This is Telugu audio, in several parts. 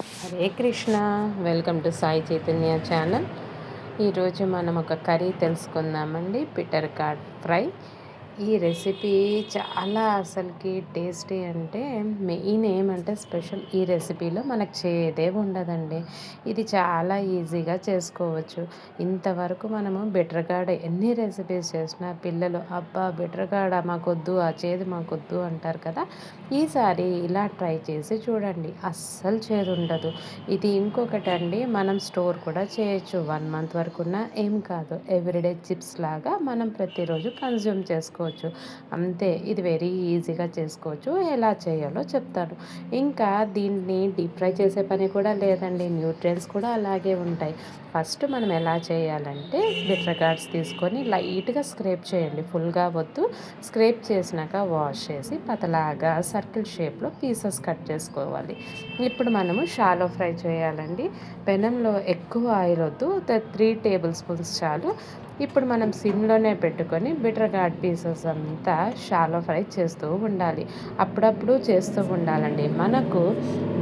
Hare Krishna. Welcome to Sai Chaitanya channel. ఈరోజు మనం ఒక కర్రీ తెలుసుకుందామండి, పిటర్ కార్డ్ ఫ్రై. ఈ రెసిపీ చాలా అసలుకి టేస్టీ, అంటే మెయిన్ ఏమంటే స్పెషల్ ఈ రెసిపీలో మనకు చేదే ఉండదండి. ఇది చాలా ఈజీగా చేసుకోవచ్చు. ఇంతవరకు మనము బిట్రగాడ ఎన్ని రెసిపీస్ చేసినా పిల్లలు అబ్బా బిట్రగాడ మాకొద్దు, ఆ చేదు మాకొద్దు అంటారు కదా. ఈసారి ఇలా ట్రై చేసి చూడండి, అస్సలు చేదు ఉండదు. ఇది ఇంకొకటి అండి, మనం స్టోర్ కూడా చేయొచ్చు. 1 మంత్ వరకున్న ఏం కాదు. ఎవ్రీడే చిప్స్ లాగా మనం ప్రతిరోజు కన్జ్యూమ్ చేసుకోవచ్చు. అంతే, ఇది వెరీ ఈజీగా చేసుకోవచ్చు. ఎలా చేయాలో చెప్తాను. ఇంకా దీన్ని డీప్ ఫ్రై చేసే పని కూడా లేదండి. న్యూట్రియన్స్ కూడా అలాగే ఉంటాయి. ఫస్ట్ మనం ఎలా చేయాలంటే, బిటర్ గార్డ్స్ తీసుకొని లైట్గా స్క్రేప్ చేయండి, ఫుల్గా వద్దు. స్క్రేప్ చేసినాక వాష్ చేసి పతలాగా సర్కిల్ షేప్లో పీసెస్ కట్ చేసుకోవాలి. ఇప్పుడు మనము షాలో ఫ్రై చేయాలండి. పెనంలో ఎక్కువ ఆయిల్ వద్దు, 3 టేబుల్ స్పూన్స్ చాలు. ఇప్పుడు మనం సిమ్లోనే పెట్టుకొని బిటర్ గార్డ్ పీసెస్ అంతా షాలో ఫ్రై చేస్తూ ఉండాలి. అప్పుడప్పుడు చేస్తూ ఉండాలండి. మనకు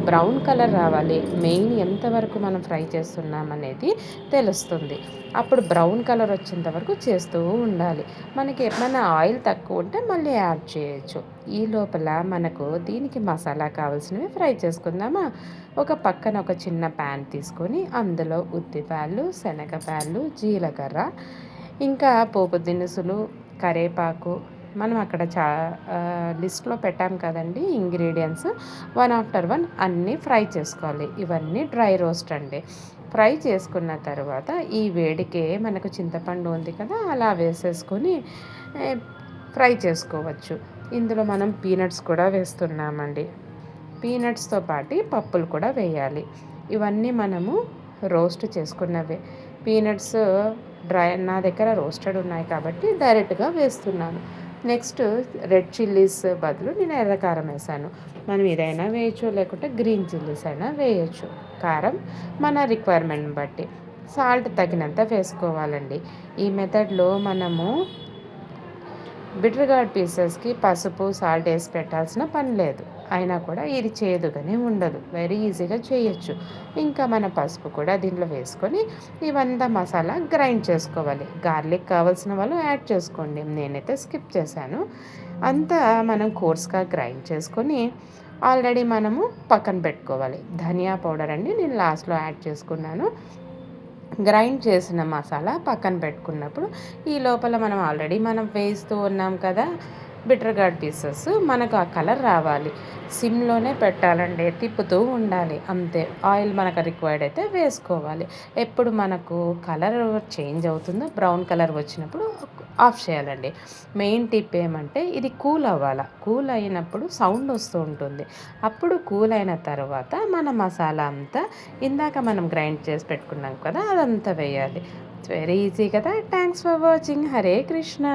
బ్రౌన్ కలర్ రావాలి. మెయిన్ ఎంతవరకు మనం ఫ్రై చేస్తున్నాం అనేది తెలుస్తుంది. అప్పుడు బ్రౌన్ కలర్ వచ్చేంత వరకు చేస్తూ ఉండాలి. మనకి ఏమైనా ఆయిల్ తక్కువ ఉంటే మళ్ళీ యాడ్ చేయొచ్చు. ఈ లోపల మనకు దీనికి మసాలా కావాల్సినవి ఫ్రై చేసుకుందామా. ఒక పక్కన ఒక చిన్న ప్యాన్ తీసుకొని అందులో ఉద్దిపాయలు, శనగపాయలు, జీలకర్ర, ఇంకా పోపు దినుసులు, కరేపాకు, మనం అక్కడ లిస్ట్లో పెట్టాం కదండి ఇంగ్రీడియంట్స్, 1 ఆఫ్టర్ 1 అన్నీ ఫ్రై చేసుకోవాలి. ఇవన్నీ డ్రై రోస్ట్ అండి. ఫ్రై చేసుకున్న తర్వాత ఈ వేడికే మనకు చింతపండు ఉంది కదా, అలా వేసేసుకొని ఫ్రై చేసుకోవచ్చు. ఇందులో మనం పీనట్స్ కూడా వేస్తున్నామండి. పీనట్స్తో పాటు పప్పులు కూడా వేయాలి. ఇవన్నీ మనము రోస్ట్ చేసుకున్నవే. పీనట్స్ నా దగ్గర రోస్టెడ్ ఉన్నాయి కాబట్టి డైరెక్ట్గా వేస్తున్నాను. నెక్స్ట్ రెడ్ చిల్లీస్ బదులు నేను ఎర్రకారం వేసాను. మనం ఏదైనా వేయచ్చు, లేకుంటే గ్రీన్ చిల్లీస్ అయినా వేయచ్చు. కారం మన రిక్వైర్మెంట్ బట్టి, సాల్ట్ తగినంత వేసుకోవాలండి. ఈ మెథడ్లో మనము బిటర్ గార్డ్ పీసెస్కి పసుపు, సాల్ట్ వేసి పెట్టాల్సిన పని లేదు. అయినా కూడా ఇది చేదుగానే ఉండదు, వెరీ ఈజీగా చేయొచ్చు. ఇంకా మన పసుపు కూడా దీంట్లో వేసుకొని ఇవంతా మసాలా గ్రైండ్ చేసుకోవాలి. గార్లిక్ కావాల్సిన వాళ్ళు యాడ్ చేసుకోండి, నేనైతే స్కిప్ చేశాను. అంతా మనం కోర్స్గా గ్రైండ్ చేసుకొని ఆల్రెడీ మనము పక్కన పెట్టుకోవాలి. ధనియా పౌడర్ అండి, నేను లాస్ట్లో యాడ్ చేసుకున్నాను. గ్రైండ్ చేసిన మసాలా పక్కన పెట్టుకున్నప్పుడు ఈ లోపల మనం వేస్తూ ఉన్నాం కదా బిటర్ గార్డ్ పీసెస్, మనకు ఆ కలర్ రావాలి. సిమ్లోనే పెట్టాలండి, తిప్పుతూ ఉండాలి అంతే. ఆయిల్ మనకు రిక్వైర్డ్ అయితే వేసుకోవాలి. ఎప్పుడు మనకు కలర్ చేంజ్ అవుతుందో, బ్రౌన్ కలర్ వచ్చినప్పుడు ఆఫ్ చేయాలండి. మెయిన్ టిప్ ఏమంటే, ఇది కూల్ అవ్వాలి. కూల్ అయినప్పుడు సౌండ్ వస్తూ ఉంటుంది. అప్పుడు కూల్ అయిన తర్వాత మన మసాలా అంతా ఇందాక మనం గ్రైండ్ చేసి పెట్టుకున్నాం కదా, అదంతా వేయాలి. ఇట్స్ వెరీ ఈజీ కదా. Thanks for watching. Hare Krishna.